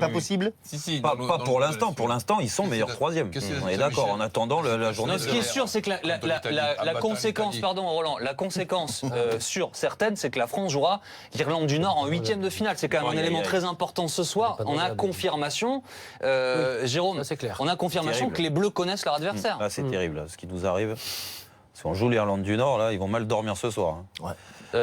Pas possible? Si, Pas pour l'instant. Pour l'instant, ils sont meilleurs troisième. On est d'accord. En attendant la journée. Ce qui est sûr, c'est que la conséquence, pardon Roland, la conséquence sûre, certaine, c'est que la France jouera l'Irlande du Nord en huitième de finale. C'est quand même un élément très important ce soir. On a confirmation, Jérôme, c'est clair. On a confirmation que les Bleus connaissent leur adversaire. Là, c'est terrible, là, ce qui nous arrive. Si on joue l'Irlande du Nord, là, ils vont mal dormir ce soir. Hein.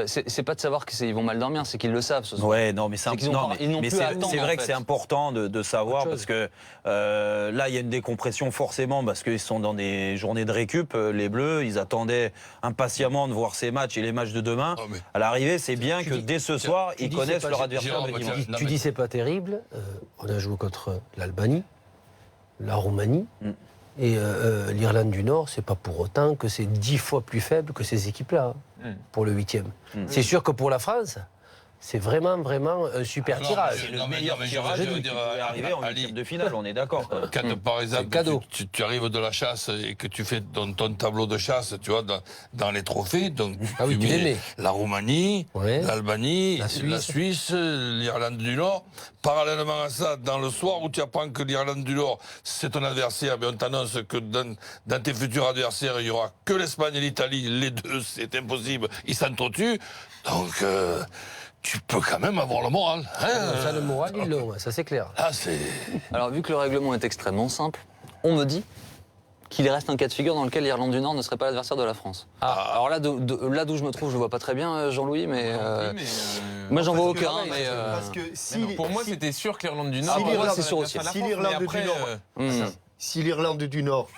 C'est pas de savoir qu'ils vont mal dormir, c'est qu'ils le savent ce soir. Ouais, non, mais c'est C'est vrai que c'est important de savoir parce que là, il y a une décompression forcément parce qu'ils sont dans des journées de récup. Les Bleus, ils attendaient impatiemment de voir ces matchs et les matchs de demain. À l'arrivée, c'est bien que dès ce soir, ils connaissent leur adversaire de dimanche. Tu dis c'est pas terrible. On a joué contre l'Albanie, la Roumanie. Et l'Irlande du Nord, c'est pas pour autant que c'est 10 fois plus faible que ces équipes-là, pour le 8e. C'est sûr que pour la France, c'est vraiment un super tirage. C'est le meilleur tirage qui peut arriver en huitième de finale, on est d'accord. Quand, par exemple, tu arrives de la chasse et que tu fais ton tableau de chasse, tu vois, dans les trophées, donc tu mets la Roumanie, l'Albanie, la Suisse, l'Irlande du Nord. Parallèlement à ça, dans le soir où tu apprends que l'Irlande du Nord, c'est ton adversaire, mais on t'annonce que dans tes futurs adversaires, il n'y aura que l'Espagne et l'Italie. Les deux, c'est impossible, ils s'entretuent. Donc... tu peux quand même avoir le moral. Ça, le moral, ils l'ont, ça c'est clair. Alors, vu que le règlement est extrêmement simple, on me dit qu'il reste un cas de figure dans lequel l'Irlande du Nord ne serait pas l'adversaire de la France. Alors là, d'où je me trouve, je ne vois pas très bien, Jean-Louis, mais... moi, j'en vois aucun. Mais parce que pour moi, c'était sûr que l'Irlande du Nord... c'est sûr aussi. Si l'Irlande du Nord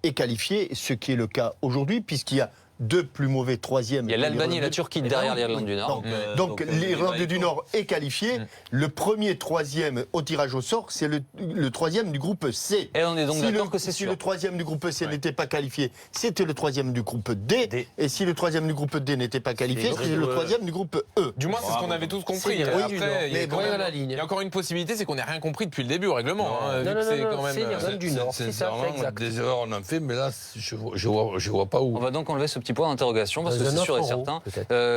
est qualifiée, ce qui est le cas aujourd'hui, puisqu'il y a deux plus mauvais troisièmes. Il y a l'Albanie et la Turquie derrière l'Irlande du Nord. Donc l'Irlande du Nord est qualifiée. Le premier troisième au tirage au sort, c'est le troisième du groupe C. Et on est donc d'accord que c'est sûr. Si le troisième du groupe C n'était pas qualifié, c'était le troisième du groupe D. Et si le troisième du groupe D n'était pas qualifié, c'était le troisième du groupe E. Du moins, c'est ce qu'on avait tous compris. Après, il y a encore une possibilité, c'est qu'on n'ait rien compris depuis le début au règlement. C'est l'Irlande du Nord. C'est ça, exact. Des erreurs on en fait, mais là, je vois pas où. On va donc enlever ce petit point d'interrogation parce que c'est sûr et certain.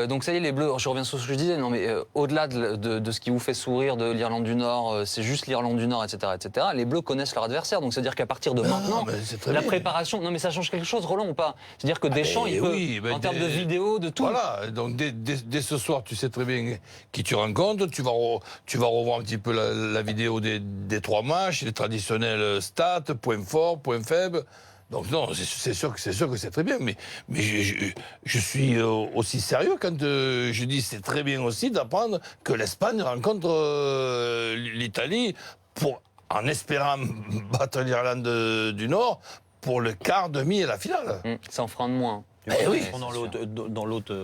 Donc ça y est, les Bleus, je reviens sur ce que je disais, non mais au-delà de ce qui vous fait sourire de l'Irlande du Nord, c'est juste l'Irlande du Nord, etc., etc. Les Bleus connaissent leur adversaire, donc c'est-à-dire qu'à partir de maintenant, la préparation, non mais ça change quelque chose, Roland, ou pas? C'est-à-dire que Deschamps, il peut, en termes de vidéo, de tout. Voilà, donc dès ce soir, tu sais très bien qui tu rencontres, tu vas revoir un petit peu la vidéo des trois matchs, les traditionnels stats, points forts, points faibles. Donc non, c'est sûr que c'est très bien, mais je suis aussi sérieux quand je dis c'est très bien aussi d'apprendre que l'Espagne rencontre l'Italie en espérant battre l'Irlande du Nord pour le quart, demi et la finale. Ça en fera de moins. Oui. Dans l'autre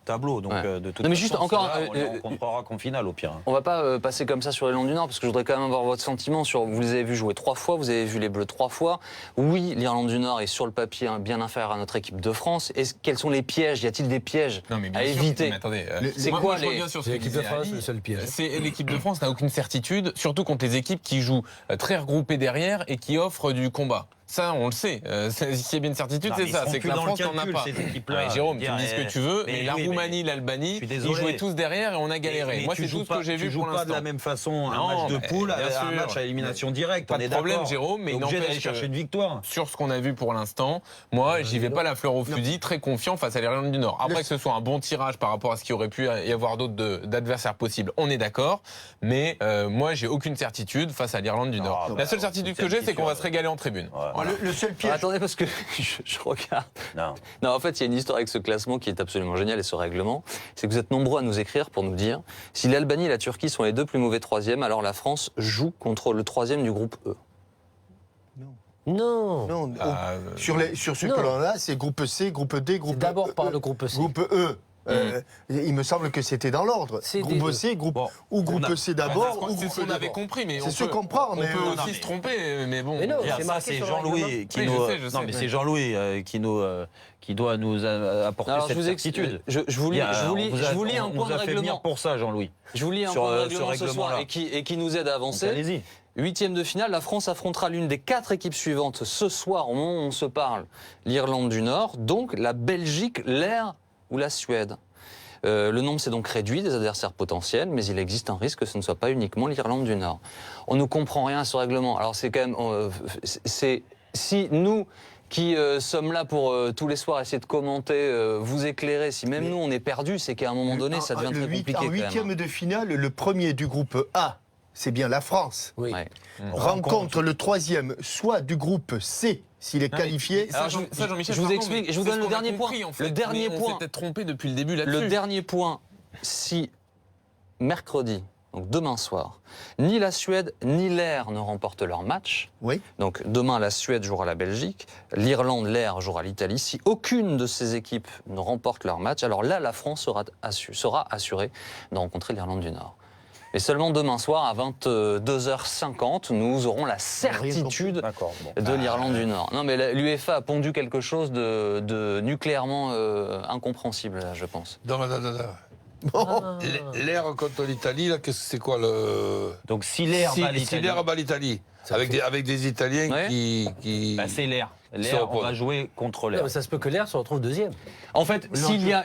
tableau, donc de toute mais façon, juste encore, on les rencontrera qu'en finale au pire. On va pas passer comme ça sur l'Irlande du Nord parce que je voudrais quand même avoir votre sentiment sur. Vous les avez vus jouer 3 fois, vous avez vu les Bleus 3 fois. Oui, l'Irlande du Nord est sur le papier bien inférieur à notre équipe de France. Quels sont les pièges? Y a-t-il des pièges à éviter? Attendez, c'est quoi les l'équipe de France, le seul piège. L'équipe de France n'a aucune certitude, surtout contre les équipes qui jouent très regroupées derrière et qui offrent du combat. Ça, on le sait. S'il y a bien une certitude, c'est ça. C'est que la France n'en a pas. Jérôme, tu me dis ce que tu veux, mais la Roumanie, l'Albanie, ils jouaient tous derrière et on a galéré. Moi, c'est tout ce que j'ai vu pour l'instant. Tu joues pas de la même façon un match de poule à un match à élimination directe. Pas de problème, Jérôme, mais n'empêche d'aller chercher une victoire. Sur ce qu'on a vu pour l'instant, moi, j'y vais pas la fleur au fusil, très confiant face à l'Irlande du Nord. Après que ce soit un bon tirage par rapport à ce qu'il aurait pu y avoir d'autres d'adversaires possibles, on est d'accord. Mais moi, j'ai aucune certitude face à l'Irlande du Nord. La seule certitude que j'ai, c'est qu'on va se régaler en tribune. Le seul piège. Attendez, parce que je regarde. Non, en fait, il y a une histoire avec ce classement qui est absolument génial et ce règlement. C'est que vous êtes nombreux à nous écrire pour nous dire si l'Albanie et la Turquie sont les deux plus mauvais troisièmes, alors la France joue contre le troisième du groupe E. Non. Sur ce que l'on a, c'est groupe C, groupe D, groupe E. D'abord par le groupe C. Groupe E. Il me semble que c'était dans l'ordre. Groupe C, groupe C d'abord. C'est ce qu'on avait compris, mais c'est ce qu'on comprend. On peut aussi se tromper, mais bon. Mais non, ça c'est Jean-Louis qui nous. Non, mais c'est Jean-Louis qui doit nous apporter cette certitude. Je vous lis un point de règlement. Fait venir pour ça, Jean-Louis. Je vous lis un point de règlement ce soir et qui nous aide à avancer. Allez-y. 8e de finale, la France affrontera l'une des 4 équipes suivantes ce soir, au moment où on se parle. L'Irlande du Nord, donc la Belgique, l'Air ou la Suède. Le nombre s'est donc réduit des adversaires potentiels, mais il existe un risque que ce ne soit pas uniquement l'Irlande du Nord. On ne comprend rien à ce règlement. Alors c'est quand même... si nous... qui sommes là pour tous les soirs essayer de commenter, vous éclairer. Si même nous on est perdus, c'est qu'à un moment donné ça devient très compliqué. En huitième de finale, le premier du groupe A, c'est bien la France, Oui. Ouais. rencontre le troisième, soit du groupe C, s'il est qualifié. Alors, Jean-Michel, je vous pardon, explique, mais je vous c'est donne ce le qu'on a dernier point. compris, en fait. Le dernier Mais point. On s'est peut-être trompé depuis le début là-dessus. Le dernier point, si mercredi, donc demain soir, ni la Suède ni l'Air ne remportent leur match, Oui. donc demain la Suède jouera la Belgique, l'Irlande, l'Air jouera l'Italie, si aucune de ces équipes ne remporte leur match, alors là la France sera assurée de rencontrer l'Irlande du Nord. Et seulement demain soir, à 22h50, nous aurons la certitude de l'Irlande du Nord. Non, mais l'UEFA a pondu quelque chose de nucléairement incompréhensible, là, je pense. L'air contre l'Italie, là, c'est quoi le. Donc si l'air bat l'Italie, Si l'air bat l'Italie, avec des Italiens Ouais. qui. bah, c'est l'air. se L'air, on reposent. va jouer contre Non, l'air. mais ça se peut que l'Air se retrouve deuxième. En fait, s'il y a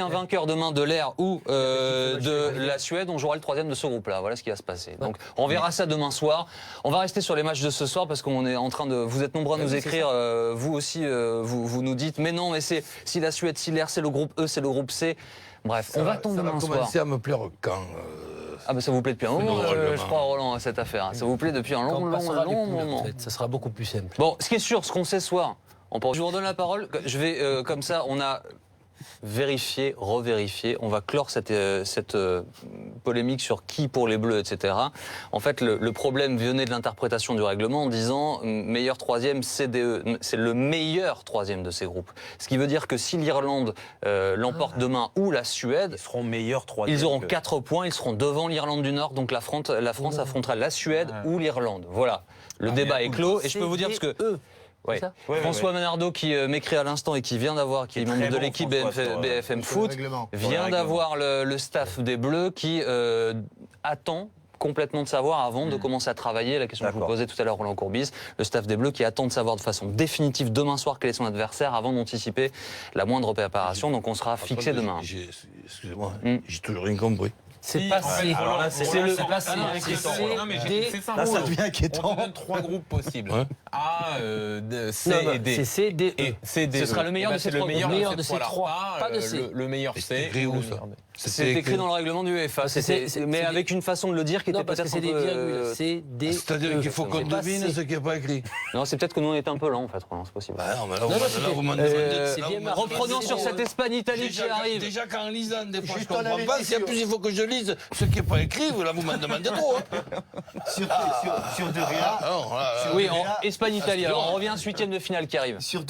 un vainqueur demain de l'Air ou de la Suède, on jouera le troisième de ce groupe-là. Voilà ce qui va se passer. Donc, on verra ça demain soir. On va rester sur les matchs de ce soir parce qu'on est en train de. Vous êtes nombreux à nous écrire. Vous aussi, vous nous dites. Mais non, mais c'est si la Suède, si l'Air, c'est le groupe E, c'est le groupe C. Bref, on va tomber ça va demain soir. commencer à me plaire quand. Ah ben ça vous plaît depuis un moment, règlement. je crois, Roland, cette affaire. Ça vous plaît depuis un long, Quand on long, passera les long poules, moment. peut-être, ça sera beaucoup plus simple. Bon, ce qui est sûr, ce qu'on sait ce soir, je vous redonne la parole. Je vais, comme ça, on a vérifié, revérifié. On va clore cette polémique sur qui pour les Bleus, etc. En fait, le problème venait de l'interprétation du règlement en disant meilleur troisième CDE. C'est le meilleur troisième de ces groupes. Ce qui veut dire que si l'Irlande l'emporte demain ou la Suède, Ils seront meilleurs troisième. ils auront que- 4 points, ils seront devant l'Irlande du Nord, donc la France affrontera la Suède ou l'Irlande. Voilà, le débat est clos, et je peux vous dire parce que... Ouais. ça François Manardo qui m'écrit à l'instant et qui vient d'avoir, qui est membre très de bon, l'équipe François, sur, BFM sur le Foot, règlement. vient d'avoir le staff des Bleus qui attend complètement de savoir avant de commencer à travailler. La question que je vous D'accord. posais tout à l'heure, Roland Courbis, le staff des Bleus qui attend de savoir de façon définitive demain soir quel est son adversaire avant d'anticiper la moindre préparation. Donc on sera fixé demain. Excusez-moi, j'ai toujours rien compris. C'est passé. Alors là, c'est le passé. Non, mais D, c'est simple. Là, ça devient inquiétant. On te donne 3 groupes possibles. Ouais. A, C Non, et D. c'est C, D, E. Et C, D, Ce sera le meilleur Eh ben, de ces c'est le trois meilleur groupes. de Meilleur de ces trois. Pas de C. Le meilleur Mais C. c'est écrit où, le ça meilleur D. C'est écrit dans le règlement du UEFA, mais avec une façon de le dire qui Non, était parce que peut-être c'est un des peu... virgules. C, D, C'est-à-dire E. qu'il faut qu'on C'est pas devine C. ce qui n'est pas écrit. Non, c'est peut-être que nous on est un peu lent en fait, Roland, c'est possible. Bah non, mais là, Non, non, vous m'en c'était- demandez. c'est là, bien vous m'en marqué. demandez. Reprenons sur cette Espagne-Italie qui arrive. Déjà qu'en lisant, des fois, je Juste en comprends pas. Si en avertissement. plus, il faut que je lise ce qui n'est pas écrit, là, vous m'en demandez trop. Sur De Réa, Non, là, Oui, Espagne-Italie. Alors on revient à ce 8e de finale qui arrive. sur